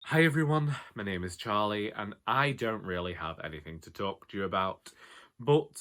Hi everyone, my name is Charlie and I don't really have anything to talk to you about, but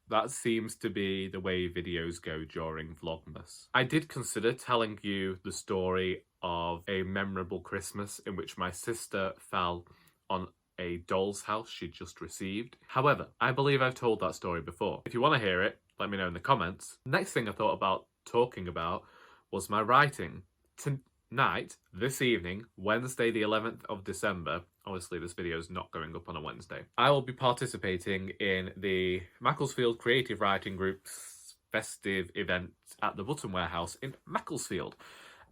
that seems to be the way videos go during Vlogmas. I did consider telling you the story of a memorable Christmas in which my sister fell on a doll's house she'd just received. However, I believe I've told that story before. If you want to hear it, let me know in the comments. The next thing I thought about talking about was my writing. Tonight, this evening, Wednesday the 11th of December, obviously this video is not going up on a Wednesday, I will be participating in the Macclesfield Creative Writing Group's festive event at the Button Warehouse in Macclesfield.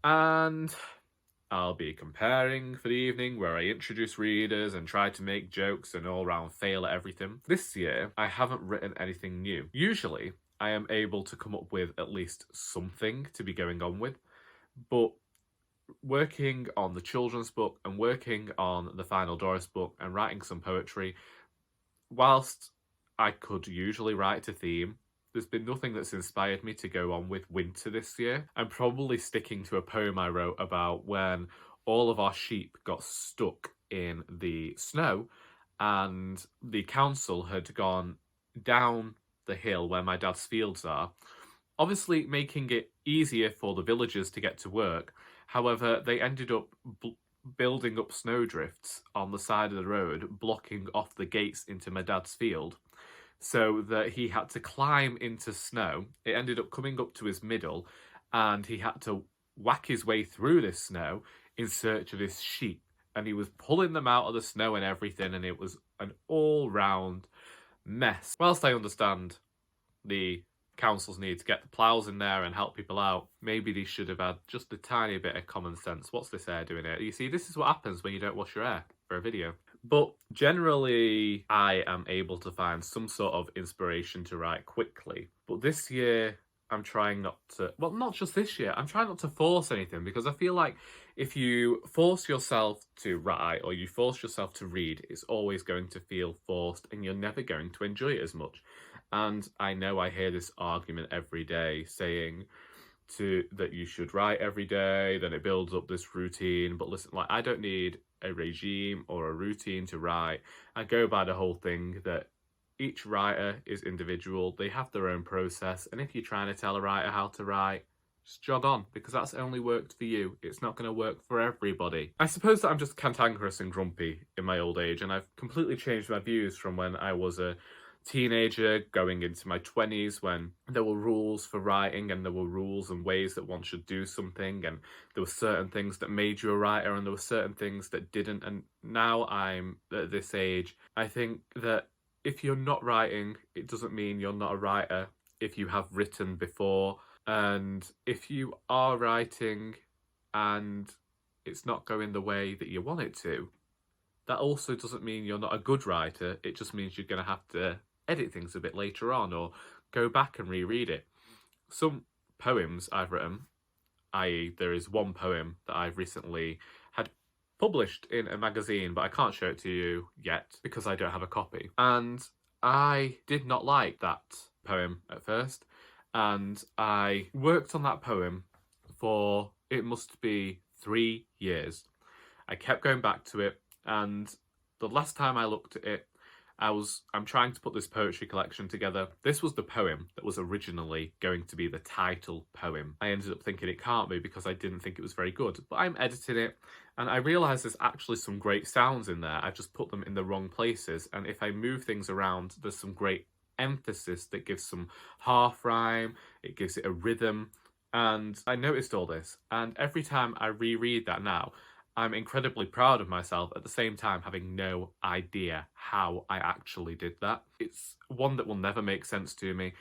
And I'll be comparing for the evening, where I introduce readers and try to make jokes and all round fail at everything. This year, I haven't written anything new. Usually, I am able to come up with at least something to be going on with, but working on the children's book and working on the Our Doris book and writing some poetry, whilst I could usually write a theme, there's been nothing that's inspired me to go on with winter this year. I'm probably sticking to a poem I wrote about when all of our sheep got stuck in the snow and the council had gone down the hill where my dad's fields are, obviously making it easier for the villagers to get to work. However, they ended up building up snowdrifts on the side of the road, blocking off the gates into my dad's field, so that he had to climb into snow. It ended up coming up to his middle, and he had to whack his way through this snow in search of his sheep. And he was pulling them out of the snow and everything, and it was an all-round mess. Whilst I understand the councils need to get the ploughs in there and help people out, maybe they should have had just a tiny bit of common sense. What's this hair doing here? You see, this is what happens when you don't wash your hair for a video. But generally, I am able to find some sort of inspiration to write quickly. But this year, I'm trying not to, well, not just this year, I'm trying not to force anything, because I feel like if you force yourself to write or you force yourself to read, it's always going to feel forced and you're never going to enjoy it as much. And I know I hear this argument every day saying that you should write every day, then it builds up this routine. But listen, like, I don't need a regime or a routine to write. I go by the whole thing that each writer is individual, they have their own process, and if you're trying to tell a writer how to write, just jog on, because that's only worked for you. It's not going to work for everybody. I suppose that I'm just cantankerous and grumpy in my old age, and I've completely changed my views from when I was a teenager going into my 20s, when there were rules for writing and there were rules and ways that one should do something, and there were certain things that made you a writer and there were certain things that didn't. And now I'm at this age, I think that if you're not writing, it doesn't mean you're not a writer if you have written before. And if you are writing and it's not going the way that you want it to, that also doesn't mean you're not a good writer. It just means you're going to have to edit things a bit later on or go back and reread it. Some poems I've written, i.e. there is one poem that I've recently had published in a magazine, but I can't show it to you yet because I don't have a copy. And I did not like that poem at first, and I worked on that poem for, it must be 3 years. I kept going back to it, and the last time I looked at it, I'm trying to put this poetry collection together. This was the poem that was originally going to be the title poem. I ended up thinking it can't be because I didn't think it was very good, but I'm editing it and I realised there's actually some great sounds in there. I've just put them in the wrong places, and if I move things around, there's some great emphasis that gives some half rhyme, it gives it a rhythm, and I noticed all this, and every time I reread that now, I'm incredibly proud of myself, at the same time having no idea how I actually did that. It's one that will never make sense to me.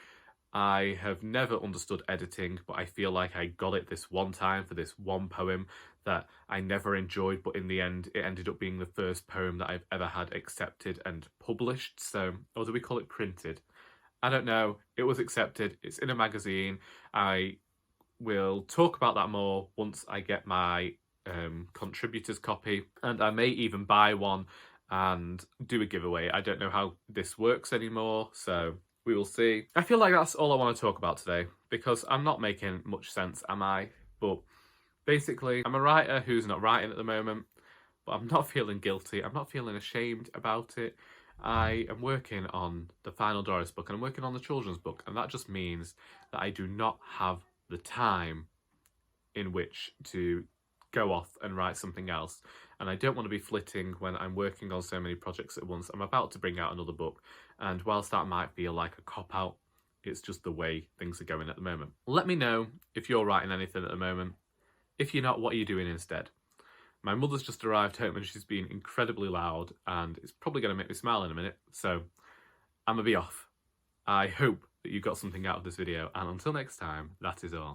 I have never understood editing, but I feel like I got it this one time for this one poem that I never enjoyed, but in the end it ended up being the first poem that I've ever had accepted and published. So, or do we call it printed? I don't know. It was accepted. It's in a magazine. I will talk about that more once I get my contributor's copy, and I may even buy one and do a giveaway. I don't know how this works anymore, so we will see. I feel like that's all I want to talk about today, because I'm not making much sense, am I? But basically, I'm a writer who's not writing at the moment. but I'm not feeling guilty. I'm not feeling ashamed about it. I am working on the final Doris book, and I'm working on the children's book, and that just means that I do not have the time in which to go off and write something else. And I don't want to be flitting when I'm working on so many projects at once. I'm about to bring out another book, and whilst that might feel like a cop-out, it's just the way things are going at the moment. Let me know if you're writing anything at the moment. If you're not, what are you doing instead? My mother's just arrived home and she's been incredibly loud, and it's probably going to make me smile in a minute, so I'm gonna be off. I hope that you got something out of this video, and until next time, that is all.